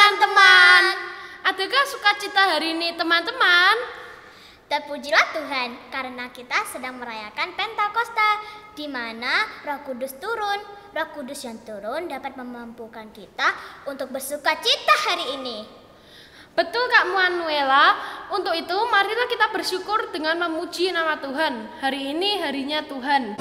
teman-teman. Adakah sukacita hari ini teman-teman? Terpujilah Tuhan karena kita sedang merayakan Pentakosta, di mana Roh Kudus turun. Roh Kudus yang turun dapat memampukan kita untuk bersukacita hari ini. Betul Kak Manuela. Untuk itu marilah kita bersyukur dengan memuji nama Tuhan. Hari ini harinya Tuhan.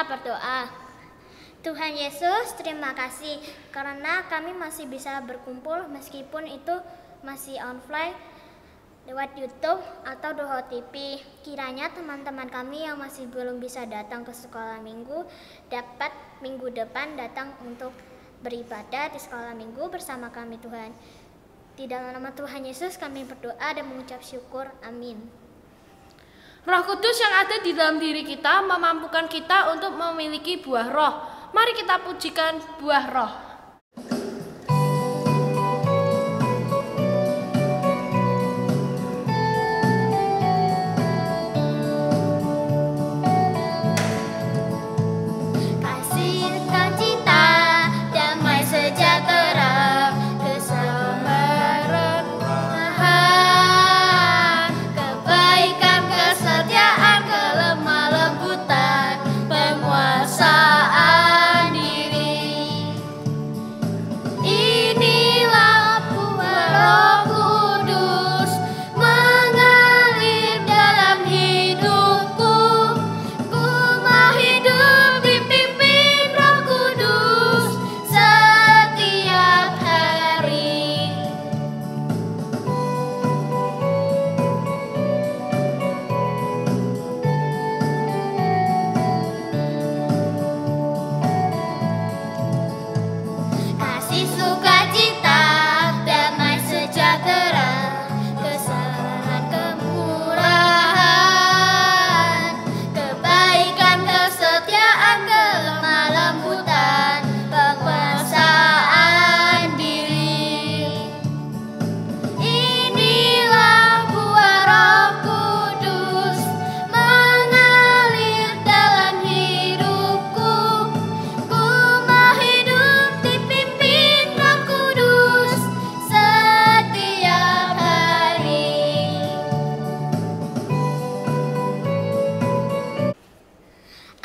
Berdoa. Tuhan Yesus, terima kasih karena kami masih bisa berkumpul meskipun itu masih online lewat YouTube atau Doho TV. Kiranya teman-teman kami yang masih belum bisa datang ke sekolah minggu dapat minggu depan datang untuk beribadah di sekolah minggu bersama kami Tuhan. Di dalam nama Tuhan Yesus kami berdoa dan mengucap syukur. Amin. Roh Kudus yang ada di dalam diri kita memampukan kita untuk memiliki buah roh. Mari kita pujikan buah roh.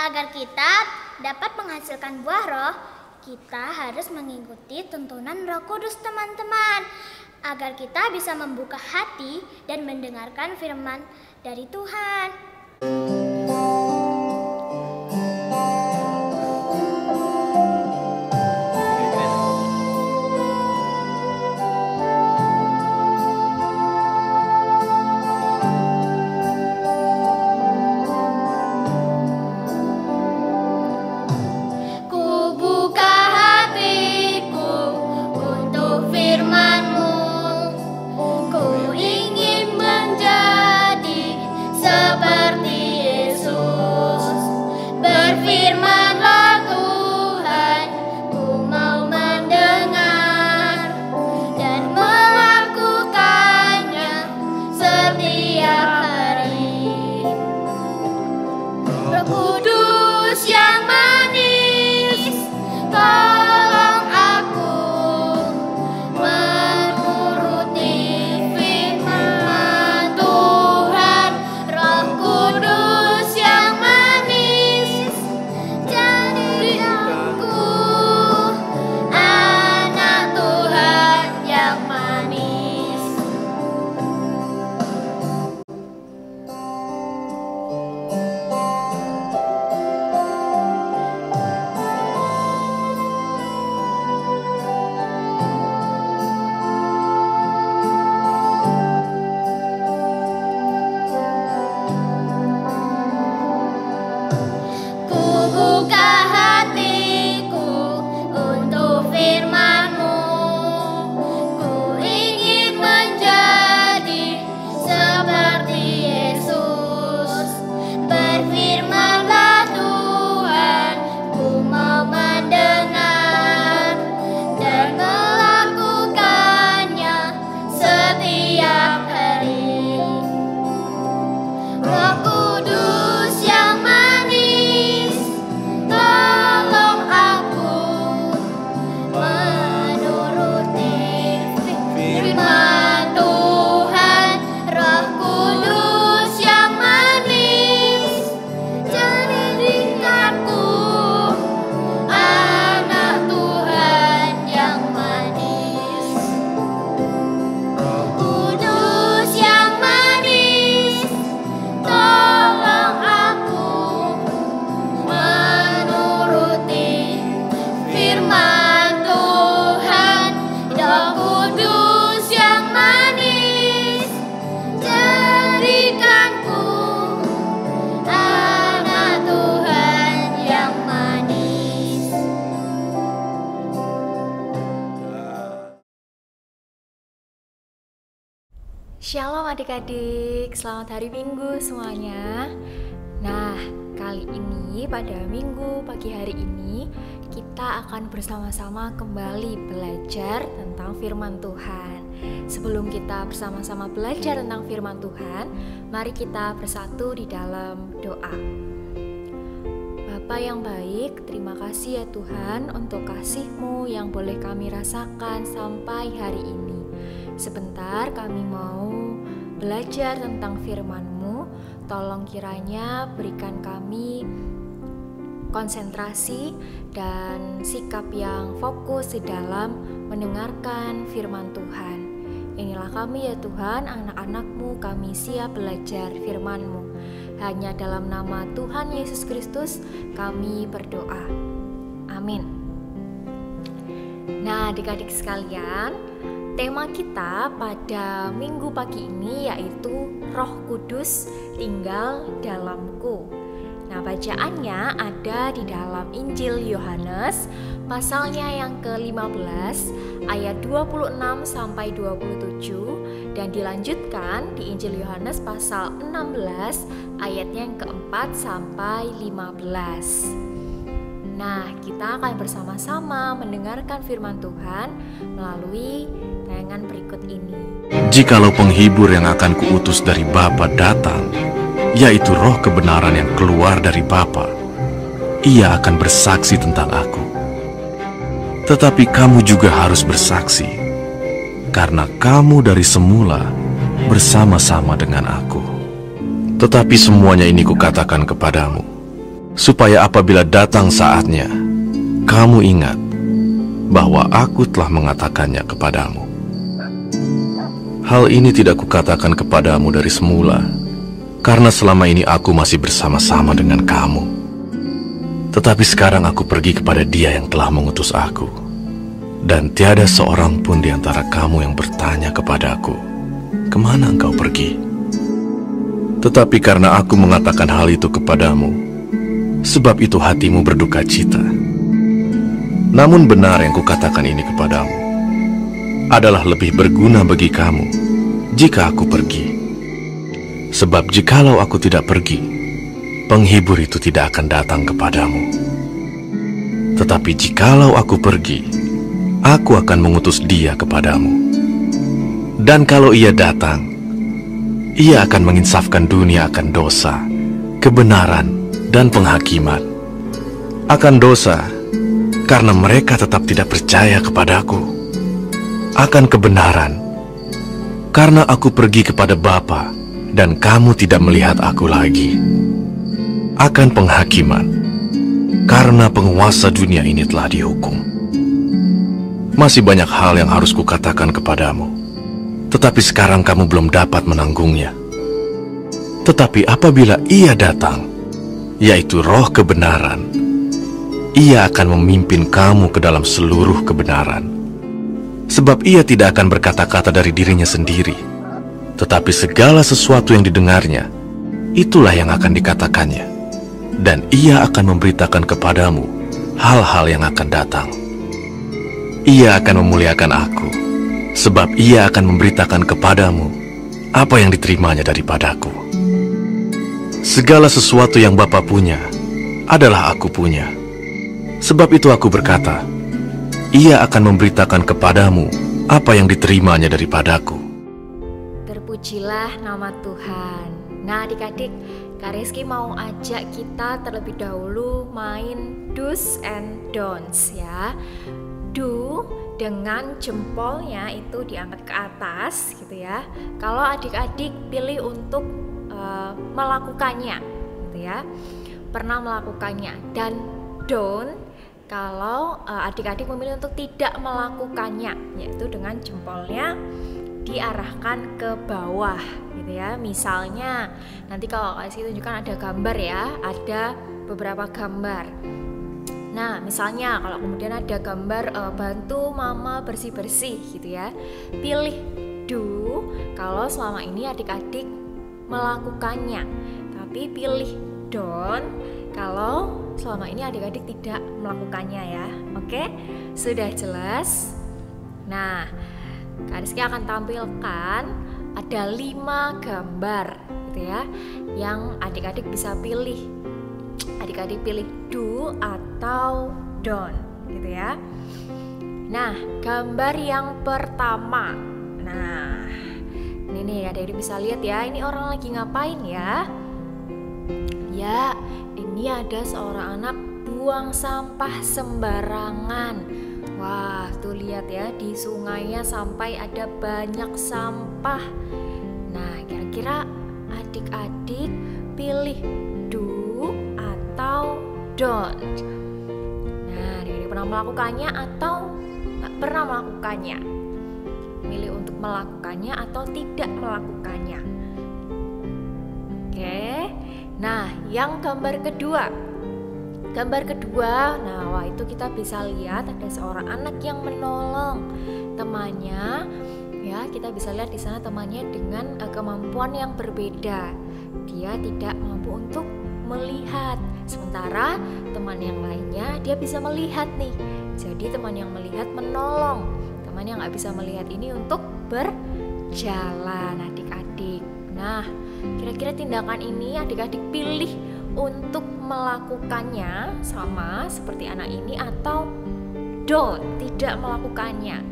Agar kita dapat menghasilkan buah roh, kita harus mengikuti tuntunan Roh Kudus teman-teman. Agar kita bisa membuka hati dan mendengarkan firman dari Tuhan. Ku ingin menjadi seperti Yesus. Shalom adik-adik, selamat hari Minggu semuanya. Nah, kali ini pada Minggu pagi hari ini kita akan bersama-sama kembali belajar tentang firman Tuhan. Sebelum kita bersama-sama belajar tentang firman Tuhan, mari kita bersatu di dalam doa. Bapa yang baik, terima kasih ya Tuhan untuk kasih-Mu yang boleh kami rasakan sampai hari ini. Sebentar kami mau belajar tentang firman-Mu. Tolong kiranya berikan kami konsentrasi dan sikap yang fokus di dalam mendengarkan firman Tuhan. Inilah kami ya Tuhan, anak-anak-Mu, kami siap belajar firman-Mu. Hanya dalam nama Tuhan Yesus Kristus kami berdoa. Amin. Nah, adik-adik sekalian, tema kita pada minggu pagi ini yaitu Roh Kudus tinggal dalamku. Nah, bacaannya ada di dalam Injil Yohanes pasalnya yang ke-15 ayat 26 sampai 27 dan dilanjutkan di Injil Yohanes pasal 16 ayatnya yang ke-4 sampai 15. Nah, kita akan bersama-sama mendengarkan firman Tuhan melalui tayangan berikut ini. Jikalau penghibur yang akan kuutus dari Bapa datang, yaitu roh kebenaran yang keluar dari Bapa, ia akan bersaksi tentang aku. Tetapi kamu juga harus bersaksi, karena kamu dari semula bersama-sama dengan aku. Tetapi semuanya ini kukatakan kepadamu, supaya apabila datang saatnya, kamu ingat bahwa aku telah mengatakannya kepadamu. Hal ini tidak kukatakan kepadamu dari semula, karena selama ini aku masih bersama-sama dengan kamu. Tetapi sekarang aku pergi kepada Dia yang telah mengutus aku, dan tiada seorang pun di antara kamu yang bertanya kepadaku, kemana engkau pergi? Tetapi karena aku mengatakan hal itu kepadamu, sebab itu hatimu berduka cita. Namun benar yang kukatakan ini kepadamu adalah lebih berguna bagi kamu jika aku pergi. Sebab jikalau aku tidak pergi, penghibur itu tidak akan datang kepadamu. Tetapi jikalau aku pergi, aku akan mengutus Dia kepadamu. Dan kalau Ia datang, Ia akan menginsafkan dunia akan dosa, kebenaran, dan penghakiman. Akan dosa, karena mereka tetap tidak percaya kepadaku. Akan kebenaran, karena aku pergi kepada Bapa, dan kamu tidak melihat aku lagi. Akan penghakiman, karena penguasa dunia ini telah dihukum. Masih banyak hal yang harus kukatakan kepadamu, tetapi sekarang kamu belum dapat menanggungnya. Tetapi apabila Ia datang, yaitu roh kebenaran, Ia akan memimpin kamu ke dalam seluruh kebenaran. Sebab Ia tidak akan berkata-kata dari dirinya sendiri, tetapi segala sesuatu yang didengarnya, itulah yang akan dikatakannya. Dan Ia akan memberitakan kepadamu hal-hal yang akan datang. Ia akan memuliakan aku, sebab Ia akan memberitakan kepadamu apa yang diterimanya daripadaku. Segala sesuatu yang Bapa punya adalah aku punya. Sebab itu aku berkata, Ia akan memberitakan kepadamu apa yang diterimanya daripadaku. Terpujilah nama Tuhan. Nah adik-adik, Kak Rizky mau ajak kita terlebih dahulu main do's and don'ts ya. Do dengan jempolnya itu diangkat ke atas gitu ya. Kalau adik-adik pilih untuk melakukannya gitu ya, pernah melakukannya. Dan don't kalau adik-adik memilih untuk tidak melakukannya, yaitu dengan jempolnya diarahkan ke bawah gitu ya. Misalnya nanti kalau kasih tunjukkan ada gambar ya, ada beberapa gambar. Nah misalnya kalau kemudian ada gambar bantu mama bersih-bersih gitu ya, pilih do kalau selama ini adik-adik melakukannya, tapi pilih don't kalau selama ini adik-adik tidak melakukannya ya. Oke, sudah jelas? Nah, Kak Rizky akan tampilkan ada 5 gambar gitu ya, yang adik-adik bisa pilih. Adik-adik pilih do atau don't gitu ya. Nah, gambar yang pertama. Nah, ini nih adik-adik bisa lihat ya, ini orang lagi ngapain ya? Ya, ini ada seorang anak buang sampah sembarangan. Wah, tuh lihat ya, di sungainya sampai ada banyak sampah. Nah, kira-kira adik-adik pilih do atau don't? Nah, adik-adik pernah melakukannya atau nggak pernah melakukannya? Milih untuk melakukannya atau tidak melakukannya? Oke. Nah, yang gambar kedua. Gambar kedua, nah wah itu kita bisa lihat ada seorang anak yang menolong temannya. Ya, kita bisa lihat di sana temannya dengan kemampuan yang berbeda. Dia tidak mampu untuk melihat, sementara teman yang lainnya dia bisa melihat nih. Jadi teman yang melihat menolong teman yang nggak bisa melihat ini untuk berjalan, adik-adik. Nah, kira-kira tindakan ini adik-adik pilih untuk melakukannya sama seperti anak ini atau don't, tidak melakukannya?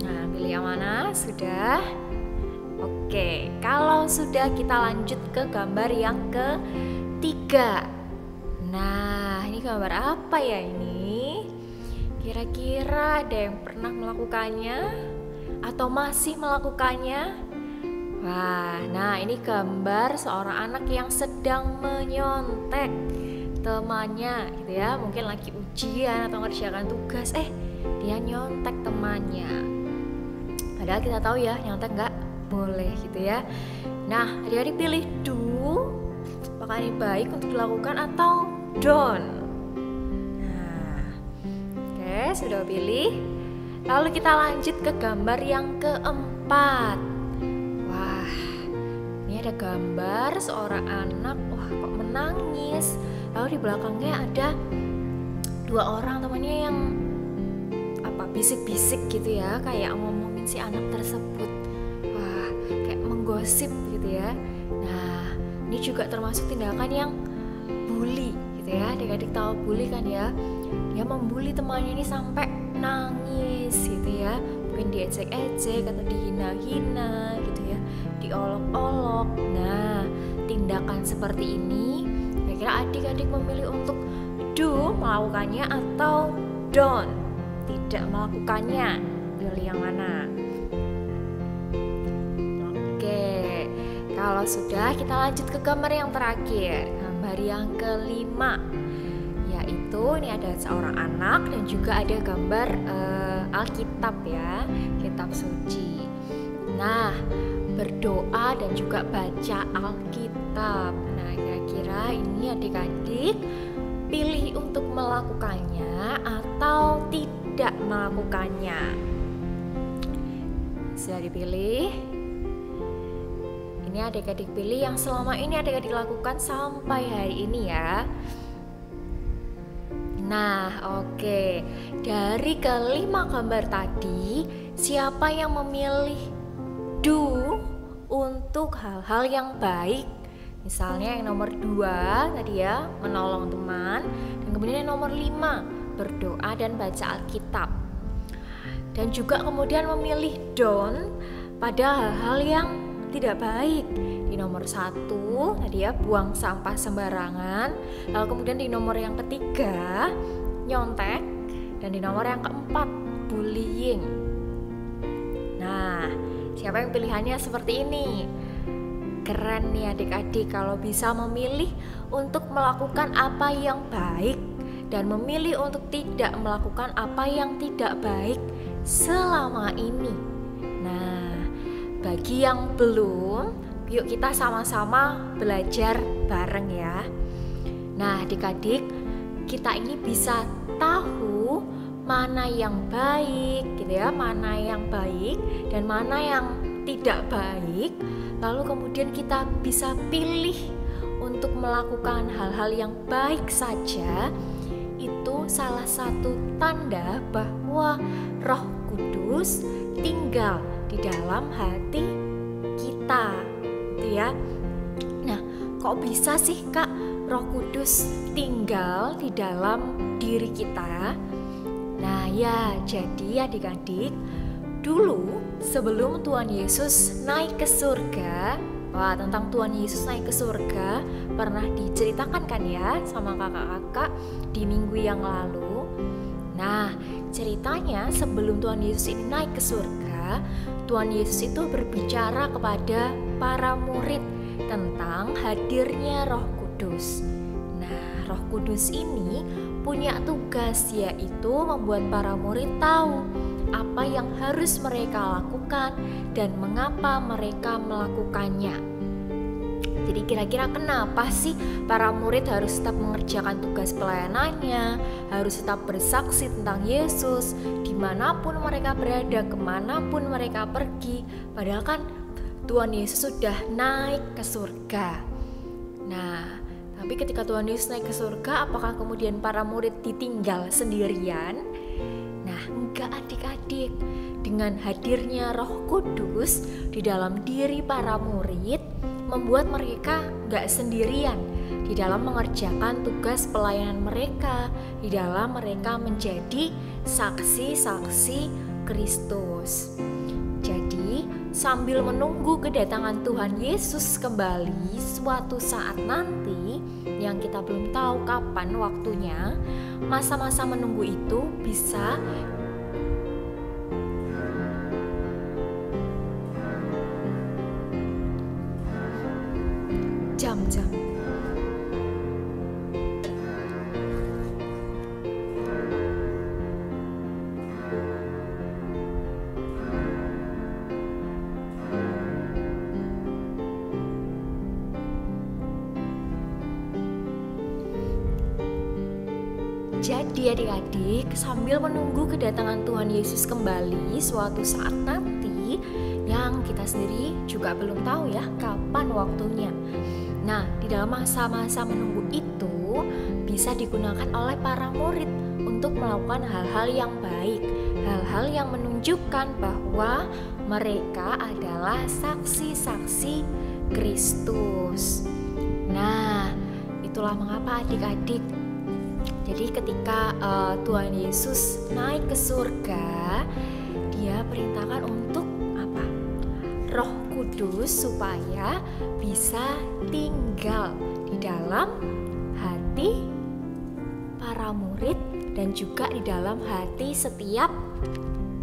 Nah, pilih yang mana? Sudah? Oke, kalau sudah kita lanjut ke gambar yang ketiga. Nah, ini gambar apa ya ini? Kira-kira ada yang pernah melakukannya atau masih melakukannya? Wah, nah ini gambar seorang anak yang sedang menyontek temannya gitu ya. Mungkin lagi ujian atau ngerjakan tugas, dia nyontek temannya. Padahal kita tahu ya, nyontek nggak boleh gitu ya. Nah, adik-adik pilih do, apakah ini baik untuk dilakukan atau don't? Nah, oke, sudah pilih. Lalu kita lanjut ke gambar yang keempat. Ada gambar seorang anak, wah kok menangis. Lalu di belakangnya ada 2 orang temannya yang bisik-bisik gitu ya, kayak ngomongin si anak tersebut. Wah, kayak menggosip gitu ya. Nah, ini juga termasuk tindakan yang bully gitu ya. Adik-adik tahu bully kan ya? Dia membuli temannya ini sampai nangis gitu ya. Mungkin diejek-ejek atau dihina-hina gitu ya, diolok-olok. Nah, tindakan seperti ini kira-kira adik-adik memilih untuk do, melakukannya, atau don't, tidak melakukannya? Pilih yang mana? Oke, kalau sudah kita lanjut ke gambar yang terakhir, gambar yang kelima, yaitu ini ada seorang anak dan juga ada gambar Alkitab ya, kitab suci. Nah, berdoa dan juga baca Alkitab. Nah, kira-kira ini adik-adik pilih untuk melakukannya atau tidak melakukannya? Sudah dipilih? Ini adik-adik pilih yang selama ini adik-adik lakukan sampai hari ini ya. Nah, oke. Dari kelima gambar tadi, siapa yang memilih do untuk hal-hal yang baik? Misalnya yang nomor 2 tadi ya, menolong teman. Dan kemudian yang nomor 5, berdoa dan baca Alkitab. Dan juga kemudian memilih don't pada hal-hal yang tidak baik. Di nomor 1 tadi ya, buang sampah sembarangan. Lalu kemudian di nomor yang ketiga, nyontek. Dan di nomor yang keempat, bullying. Nah, siapa yang pilihannya seperti ini? Keren nih adik-adik kalau bisa memilih untuk melakukan apa yang baik dan memilih untuk tidak melakukan apa yang tidak baik selama ini. Nah, bagi yang belum, yuk kita sama-sama belajar bareng ya. Nah, adik-adik, kita ini bisa tahu mana yang baik gitu ya, mana yang baik dan mana yang tidak baik. Lalu kemudian kita bisa pilih untuk melakukan hal-hal yang baik saja. Itu salah satu tanda bahwa Roh Kudus tinggal di dalam hati kita, gitu ya. Nah, kok bisa sih Kak Roh Kudus tinggal di dalam diri kita? Nah ya, jadi adik-adik, dulu sebelum Tuhan Yesus naik ke surga, tentang Tuhan Yesus naik ke surga pernah diceritakan kan ya sama kakak-kakak di minggu yang lalu. Nah, ceritanya sebelum Tuhan Yesus ini naik ke surga, Tuhan Yesus itu berbicara kepada para murid tentang hadirnya Roh Kudus. Nah, Roh Kudus ini punya tugas, yaitu membuat para murid tahu apa yang harus mereka lakukan dan mengapa mereka melakukannya. Jadi kira-kira kenapa sih para murid harus tetap mengerjakan tugas pelayanannya, harus tetap bersaksi tentang Yesus dimanapun mereka berada, kemanapun mereka pergi, padahal kan Tuhan Yesus sudah naik ke surga. Nah, tapi ketika Tuhan Yesus naik ke surga, apakah kemudian para murid ditinggal sendirian? Nah, enggak adik-adik. Dengan hadirnya Roh Kudus di dalam diri para murid, membuat mereka enggak sendirian di dalam mengerjakan tugas pelayanan mereka, di dalam mereka menjadi saksi-saksi Kristus. Jadi, sambil menunggu kedatangan Tuhan Yesus kembali suatu saat nanti yang kita belum tahu kapan waktunya, masa-masa menunggu itu bisa jam-jam. Jadi adik-adik, sambil menunggu kedatangan Tuhan Yesus kembali suatu saat nanti yang kita sendiri juga belum tahu ya kapan waktunya. Nah, di dalam masa-masa menunggu itu bisa digunakan oleh para murid untuk melakukan hal-hal yang baik, hal-hal yang menunjukkan bahwa mereka adalah saksi-saksi Kristus. Nah, itulah mengapa adik-adik, jadi ketika Tuhan Yesus naik ke surga, Dia perintahkan untuk apa? Roh Kudus supaya bisa tinggal di dalam hati para murid dan juga di dalam hati setiap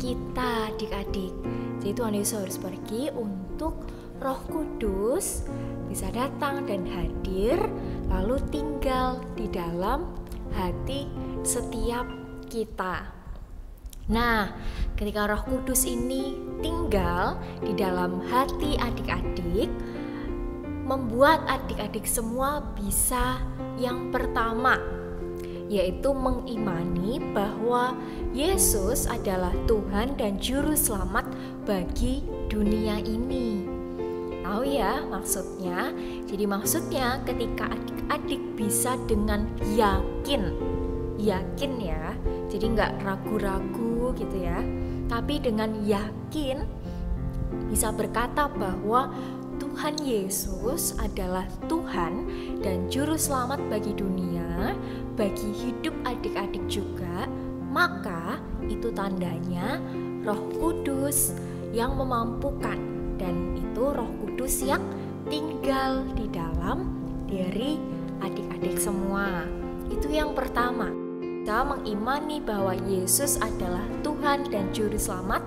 kita adik-adik. Jadi Tuhan Yesus harus pergi untuk Roh Kudus bisa datang dan hadir, lalu tinggal di dalam hati setiap kita. Nah, ketika Roh Kudus ini tinggal di dalam hati adik-adik, membuat adik-adik semua bisa yang pertama, yaitu mengimani bahwa Yesus adalah Tuhan dan Juru Selamat bagi dunia ini. Tahu ya maksudnya? Jadi maksudnya ketika adik-adik bisa dengan yakin ya, jadi nggak ragu-ragu gitu ya, tapi dengan yakin bisa berkata bahwa Tuhan Yesus adalah Tuhan dan Juru Selamat bagi dunia, bagi hidup adik-adik juga, maka itu tandanya Roh Kudus yang memampukan, dan itu Roh Kudus yang tinggal di dalam diri adik-adik semua. Itu yang pertama, kita mengimani bahwa Yesus adalah Tuhan dan Juru Selamat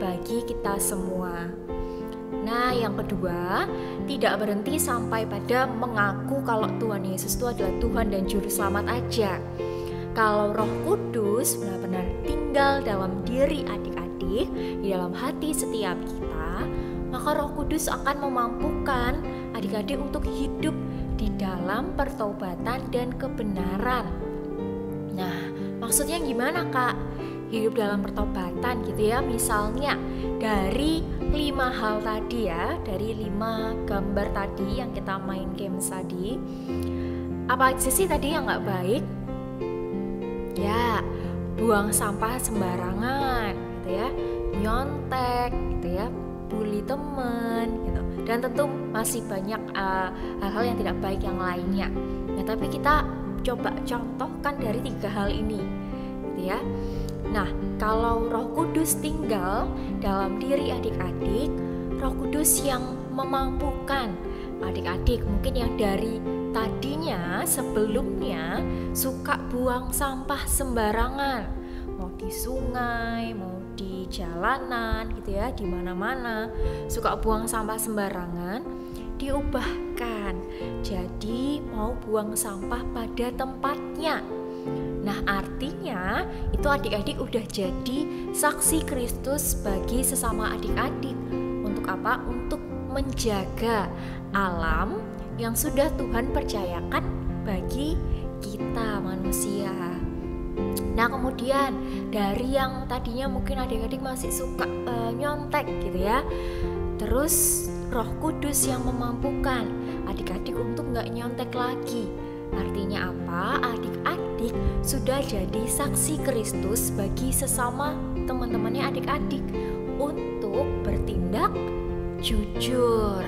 bagi kita semua. Nah, yang kedua, tidak berhenti sampai pada mengaku kalau Tuhan Yesus itu adalah Tuhan dan Juru Selamat aja. Kalau Roh Kudus benar-benar tinggal dalam diri adik-adik, di dalam hati setiap kita, maka Roh Kudus akan memampukan adik-adik untuk hidup di dalam pertobatan dan kebenaran. Nah, maksudnya gimana Kak? Hidup dalam pertobatan gitu ya, misalnya dari 5 hal tadi ya, dari 5 gambar tadi yang kita main games tadi. Apa aja sih tadi yang gak baik? Ya, buang sampah sembarangan gitu ya, nyontek gitu ya, bully teman gitu, dan tentu masih banyak hal-hal yang tidak baik yang lainnya. Nah, tapi kita coba contohkan dari 3 hal ini gitu ya. Nah, kalau Roh Kudus tinggal dalam diri adik-adik, Roh Kudus yang memampukan adik-adik mungkin yang dari tadinya sebelumnya suka buang sampah sembarangan, mau di sungai, mau di jalanan gitu ya, di mana-mana suka buang sampah sembarangan, diubahkan jadi mau buang sampah pada tempatnya. Nah, artinya itu adik-adik udah jadi saksi Kristus bagi sesama adik-adik. Untuk apa? Untuk menjaga alam yang sudah Tuhan percayakan bagi kita manusia. Nah, kemudian dari yang tadinya mungkin adik-adik masih suka nyontek gitu ya, terus Roh Kudus yang memampukan adik-adik untuk gak nyontek lagi. Artinya apa? Adik-adik sudah jadi saksi Kristus bagi sesama teman-temannya adik-adik untuk bertindak jujur.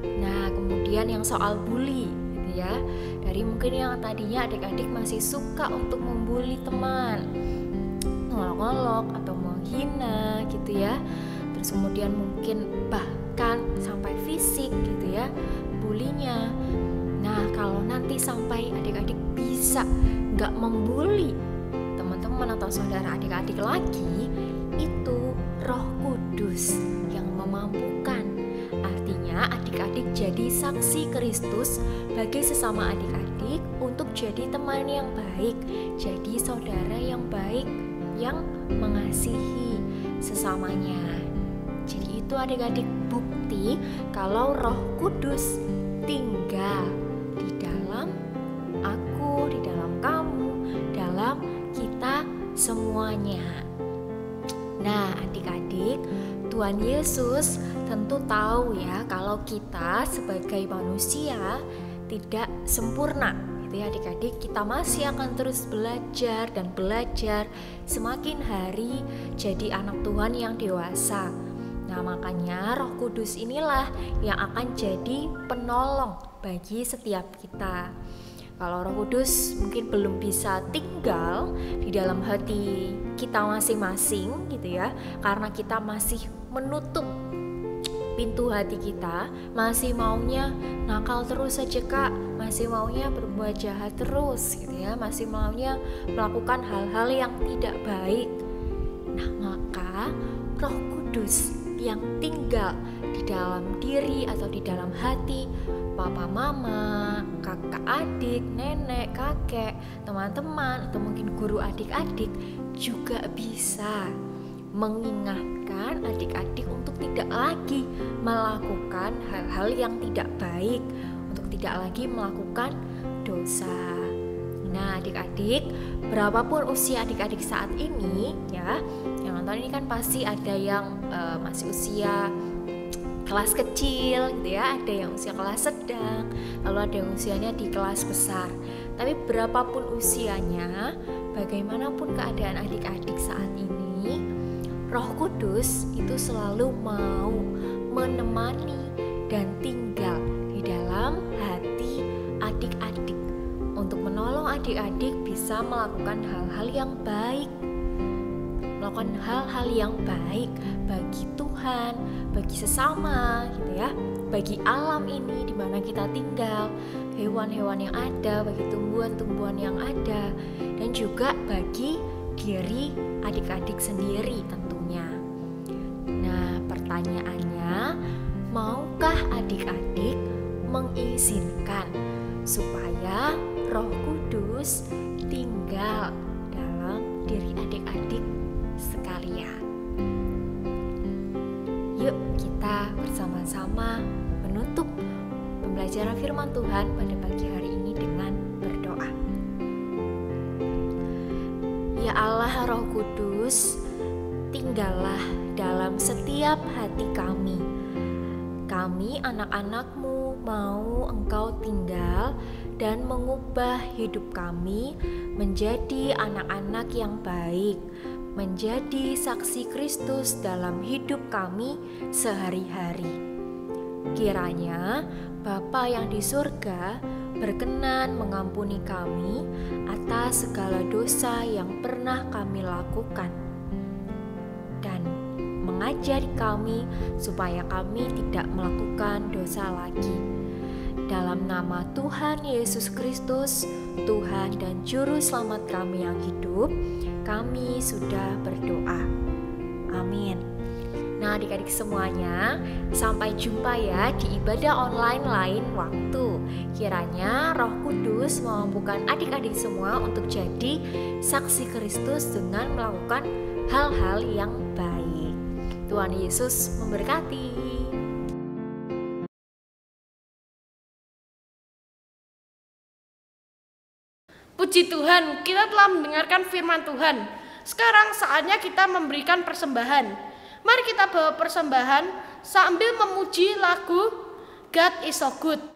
Nah, kemudian yang soal bully gitu ya, dari mungkin yang tadinya adik-adik masih suka untuk membuli teman, ngolok-ngolok atau menghina gitu ya, terus kemudian mungkin bahkan sampai fisik gitu ya bulinya. Nah, kalau nanti sampai adik-adik bisa gak membuli teman-teman atau saudara adik-adik lagi, itu Roh Kudus yang memampukan. Artinya adik-adik jadi saksi Kristus bagi sesama adik-adik untuk jadi teman yang baik, jadi saudara yang baik yang mengasihi sesamanya. Jadi itu adik-adik bukti kalau Roh Kudus tinggal di dalam aku, di dalam kamu, dalam kita semuanya. Nah, adik-adik, Tuhan Yesus tentu tahu ya kalau kita sebagai manusia tidak sempurna gitu ya adik-adik. Kita masih akan terus belajar dan belajar semakin hari jadi anak Tuhan yang dewasa. Nah, makanya Roh Kudus inilah yang akan jadi penolong bagi setiap kita. Kalau Roh Kudus mungkin belum bisa tinggal di dalam hati kita masing-masing gitu ya, karena kita masih menutup pintu hati kita, masih maunya nakal terus saja Kak, masih maunya berbuat jahat terus gitu ya, masih maunya melakukan hal-hal yang tidak baik. Nah, maka Roh Kudus yang tinggal di dalam diri atau di dalam hati papa mama, kakak adik, nenek, kakek, teman-teman, atau mungkin guru adik-adik juga bisa mengingatkan adik-adik untuk tidak lagi melakukan hal-hal yang tidak baik, untuk tidak lagi melakukan dosa. Nah, adik-adik, berapapun usia adik-adik saat ini ya, yang nonton ini kan pasti ada yang masih usia kelas kecil gitu ya, ada yang usia kelas sedang, lalu ada yang usianya di kelas besar. Tapi berapapun usianya, bagaimanapun keadaan adik-adik saat ini, Roh Kudus itu selalu mau menemani dan tinggal di dalam hati adik-adik untuk menolong adik-adik bisa melakukan hal-hal yang baik, melakukan hal-hal yang baik bagi Tuhan, bagi sesama gitu ya, bagi alam ini di mana kita tinggal, hewan-hewan yang ada, bagi tumbuhan-tumbuhan yang ada, dan juga bagi diri adik-adik sendiri tentunya. Nah, pertanyaannya, maukah adik-adik mengizinkan supaya Roh Kudus tinggal dalam diri adik-adik sekalian? Yuk kita bersama-sama menutup pembelajaran firman Tuhan pada pagi hari ini dengan berdoa. Ya Allah Roh Kudus, tinggallah dalam setiap hati kami. Kami anak-anak-Mu mau Engkau tinggal dan mengubah hidup kami menjadi anak-anak yang baik, menjadi saksi Kristus dalam hidup kami sehari-hari. Kiranya Bapa yang di surga berkenan mengampuni kami atas segala dosa yang pernah kami lakukan dan mengajari kami supaya kami tidak melakukan dosa lagi. Dalam nama Tuhan Yesus Kristus, Tuhan dan Juru Selamat kami yang hidup, kami sudah berdoa. Amin. Nah, adik-adik semuanya, sampai jumpa ya di ibadah online lain waktu. Kiranya Roh Kudus memampukan adik-adik semua untuk jadi saksi Kristus dengan melakukan hal-hal yang baik. Tuhan Yesus memberkati. Puji Tuhan, kita telah mendengarkan firman Tuhan. Sekarang saatnya kita memberikan persembahan. Mari kita bawa persembahan sambil memuji lagu God is so good.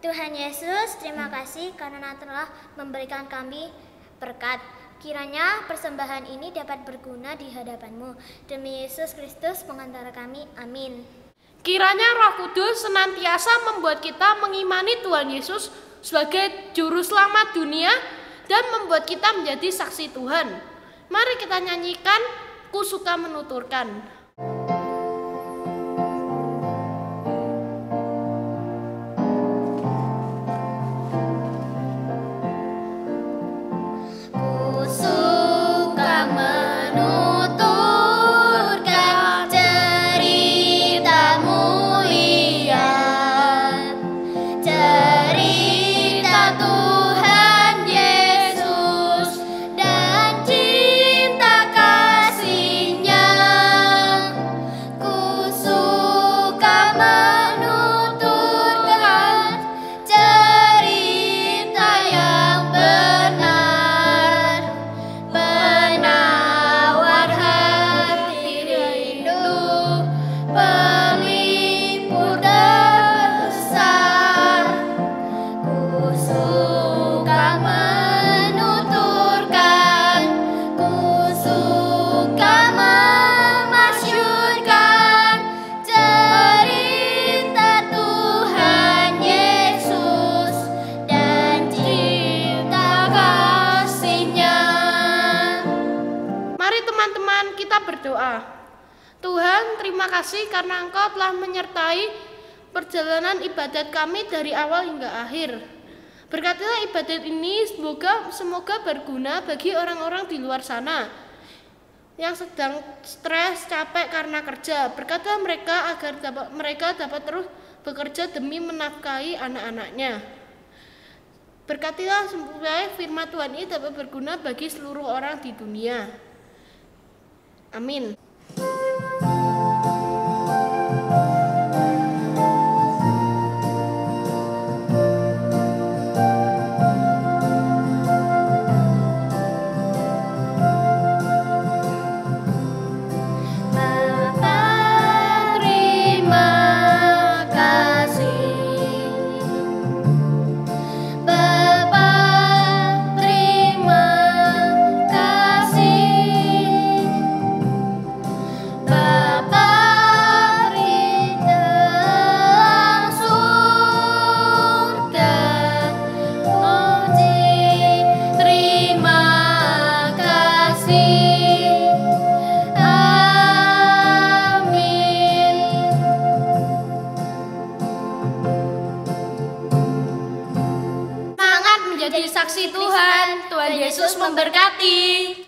Tuhan Yesus, terima kasih karena telah memberikan kami berkat. Kiranya persembahan ini dapat berguna di hadapan-Mu. Demi Yesus Kristus pengantara kami, amin. Kiranya Roh Kudus senantiasa membuat kita mengimani Tuhan Yesus sebagai Juru Selamat dunia dan membuat kita menjadi saksi Tuhan. Mari kita nyanyikan Ku Suka Menuturkan. Berdoa. Tuhan, terima kasih karena Engkau telah menyertai perjalanan ibadat kami dari awal hingga akhir. Berkatilah ibadat ini semoga berguna bagi orang-orang di luar sana yang sedang stres, capek karena kerja. Berkatilah mereka agar mereka dapat terus bekerja demi menafkahi anak-anaknya. Berkatilah supaya firman Tuhan ini dapat berguna bagi seluruh orang di dunia. Amin. saksi Tuhan. Tuhan Yesus memberkati.